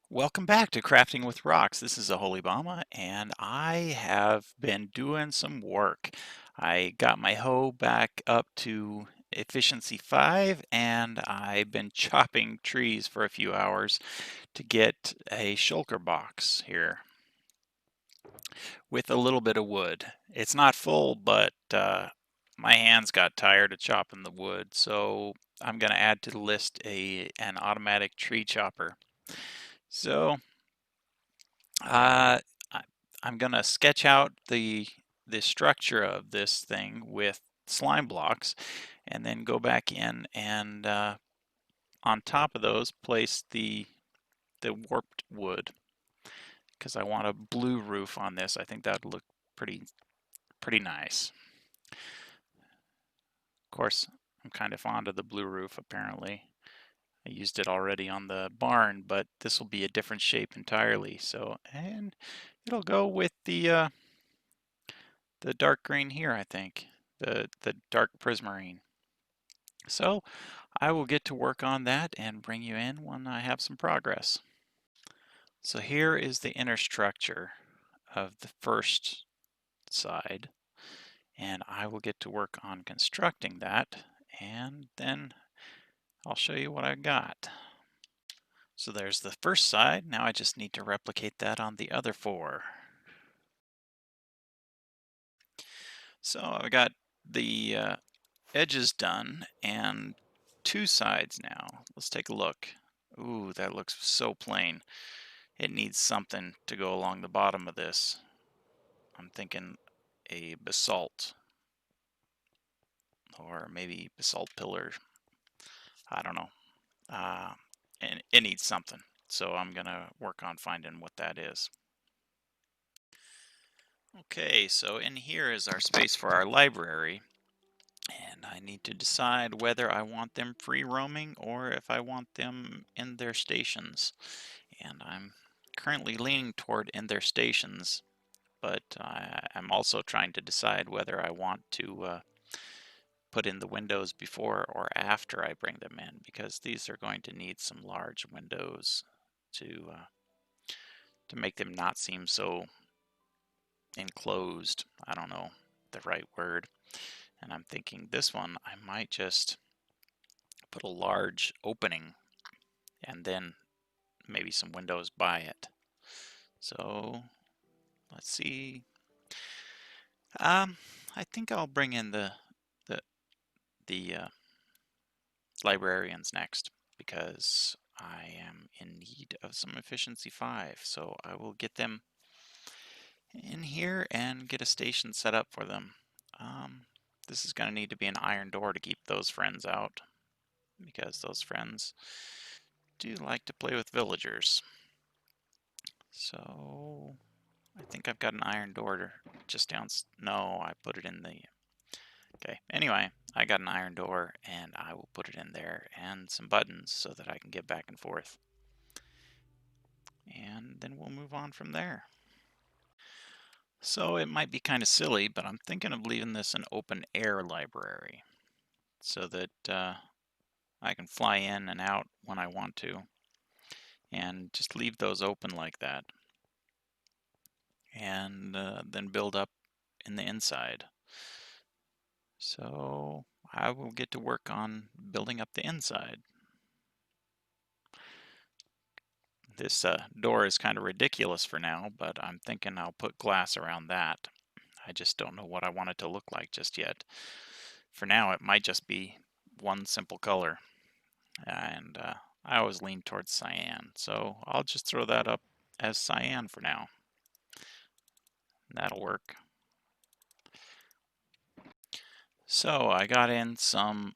Welcome back to Crafting with Rocks. This is Aholibamah, and I have been doing some work. I got my hoe back up to efficiency 5, and I've been chopping trees for a few hours to get a shulker box here with a little bit of wood. It's not full, but my hands got tired of chopping the wood, so I'm going to add to the list an automatic tree chopper. So Uh, I, I'm gonna sketch out the structure of this thing with slime blocks, and then go back in and on top of those place the warped wood because I want a blue roof on this. I think that'd look pretty nice. Of course, I'm kind of fond of the blue roof apparently. I used it already on the barn, but this will be a different shape entirely. So, and it'll go with the dark green here, I think, the dark prismarine. So I will get to work on that and bring you in when I have some progress. So here is the inner structure of the first side, and I will get to work on constructing that, and then I'll show you what I got. So there's the first side. Now I just need to replicate that on the other four. So I've got the edges done and two sides now. Let's take a look. Ooh, that looks so plain. It needs something to go along the bottom of this. I'm thinking a basalt or maybe basalt pillar. I don't know. Uh, and it needs something. So I'm going to work on finding what that is. Okay, so in here is our space for our library. And I need to decide whether I want them free roaming or if I want them in their stations. And I'm currently leaning toward in their stations, but I'm also trying to decide whether I want to put in the windows before or after I bring them in, because these are going to need some large windows to make them not seem so enclosed. I don't know the right word. And I'm thinking this one I might just put a large opening and then maybe some windows by it. So let's see. I think I'll bring in the the librarians next because I am in need of some efficiency 5. So I will get them in here and get a station set up for them. This is going to need to be an iron door to keep those friends out because those friends do like to play with villagers. So I think I've got an iron door just down. No, I put it in the. Okay, anyway, I got an iron door and I will put it in there and some buttons so that I can get back and forth. And then we'll move on from there. So it might be kind of silly, but I'm thinking of leaving this an open air library so that I can fly in and out when I want to and just leave those open like that and then build up in the inside. So I will get to work on building up the inside. This door is kind of ridiculous for now, but I'm thinking I'll put glass around that. I just don't know what I want it to look like just yet. For now, it might just be one simple color, and I always lean towards cyan, so I'll just throw that up as cyan for now. That'll work. So I got in some,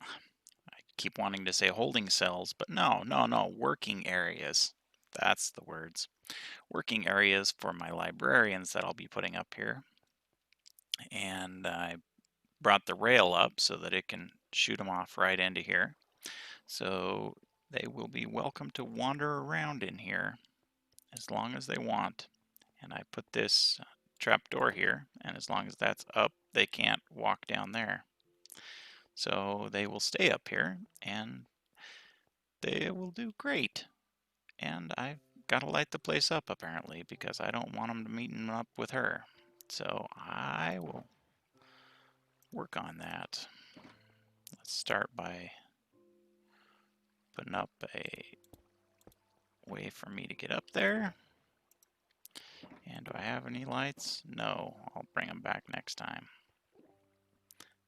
I keep wanting to say holding cells, but no, working areas. That's the words. Working areas for my librarians that I'll be putting up here. And I brought the rail up so that it can shoot them off right into here. So they will be welcome to wander around in here as long as they want. And I put this trap door here, and as long as that's up, they can't walk down there. So they will stay up here and they will do great. And I've got to light the place up apparently because I don't want them to meet up with her. So I will work on that. Let's start by putting up a way for me to get up there. And do I have any lights? No, I'll bring them back next time.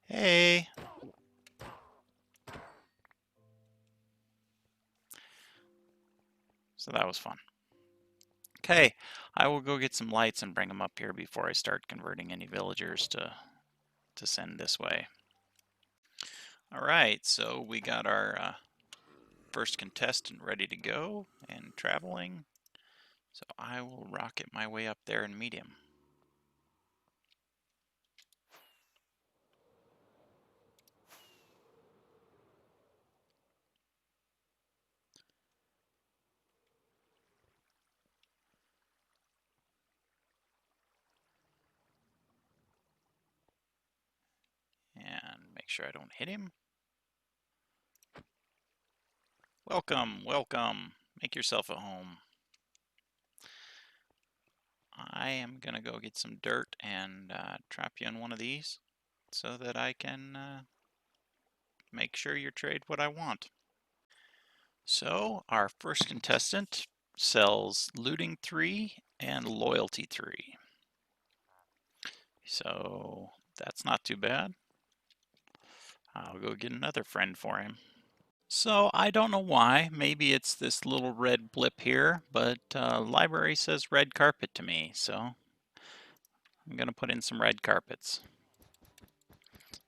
Hey! So that was fun. Okay, I will go get some lights and bring them up here before I start converting any villagers to send this way. Alright, so we got our first contestant ready to go and traveling. So I will rocket my way up there and meet him. And make sure I don't hit him. Welcome, welcome. Make yourself at home. I am gonna go get some dirt and trap you in one of these so that I can make sure you trade what I want. So our first contestant sells looting 3 and loyalty 3. So that's not too bad. I'll go get another friend for him. So I don't know why, maybe it's this little red blip here, but library says red carpet to me, so I'm gonna put in some red carpets.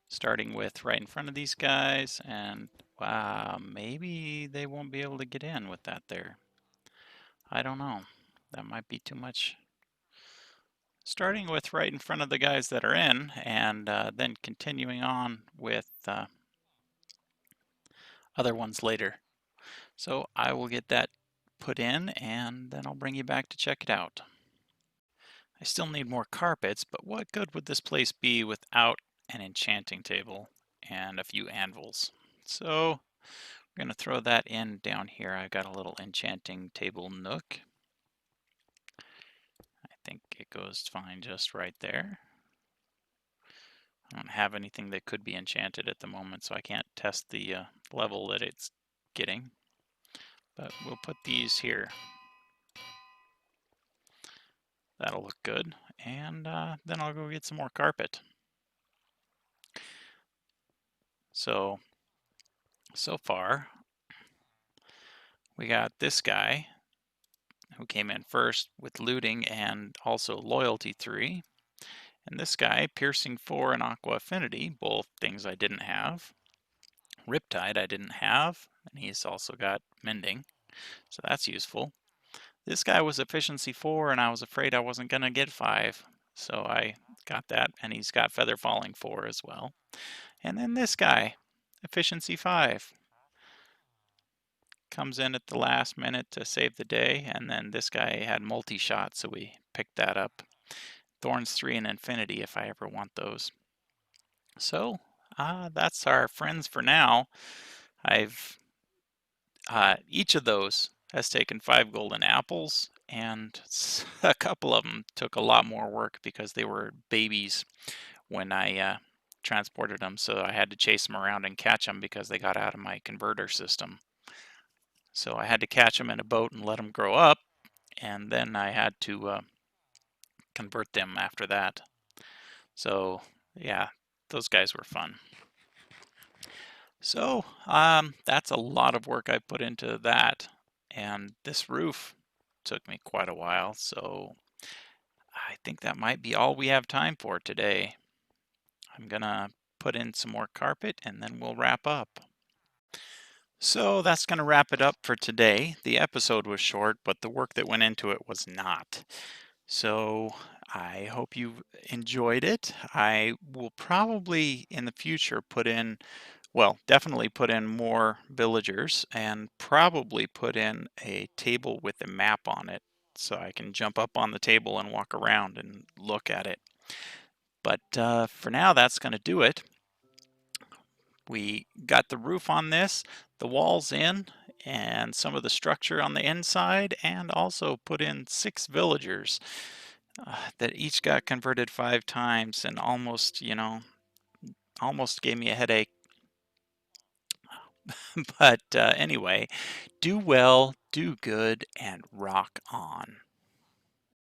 Starting with right in front of these guys, and wow, maybe they won't be able to get in with that there. I don't know, that might be too much. Starting with right in front of the guys that are in, and then continuing on with other ones later. So I will get that put in and then I'll bring you back to check it out. I still need more carpets, but what good would this place be without an enchanting table and a few anvils? So we're going to throw that in down here. I've got a little enchanting table nook. I think it goes fine just right there. I don't have anything that could be enchanted at the moment, so I can't test the level that it's getting. But we'll put these here. That'll look good. And then I'll go get some more carpet. So far, we got this guy who came in first with looting and also loyalty 3. And this guy, piercing 4 and aqua affinity, both things I didn't have. Riptide I didn't have, and he's also got mending, so that's useful. This guy was efficiency 4, and I was afraid I wasn't going to get 5, so I got that, and he's got feather falling 4 as well. And then this guy, efficiency 5, comes in at the last minute to save the day, and then this guy had multi-shot, so we picked that up. Thorns 3 and Infinity if I ever want those. So that's our friends for now. I've each of those has taken 5 golden apples, and a couple of them took a lot more work because they were babies when I transported them, so I had to chase them around and catch them because they got out of my converter system. So I had to catch them in a boat and let them grow up, and then I had to convert them after that. So yeah, those guys were fun. So that's a lot of work I put into that, and this roof took me quite a while, so I think that might be all we have time for today. I'm gonna put in some more carpet and then we'll wrap up. So that's going to wrap it up for today. The episode was short, but the work that went into it was not. So I hope you enjoyed it. I will probably in the future put in, well, definitely put in more villagers and probably put in a table with a map on it so I can jump up on the table and walk around and look at it. But for now, that's going to do it. We got the roof on this, the walls in, and some of the structure on the inside, and also put in 6 villagers that each got converted 5 times and almost, almost gave me a headache. But anyway, do well, do good, and rock on.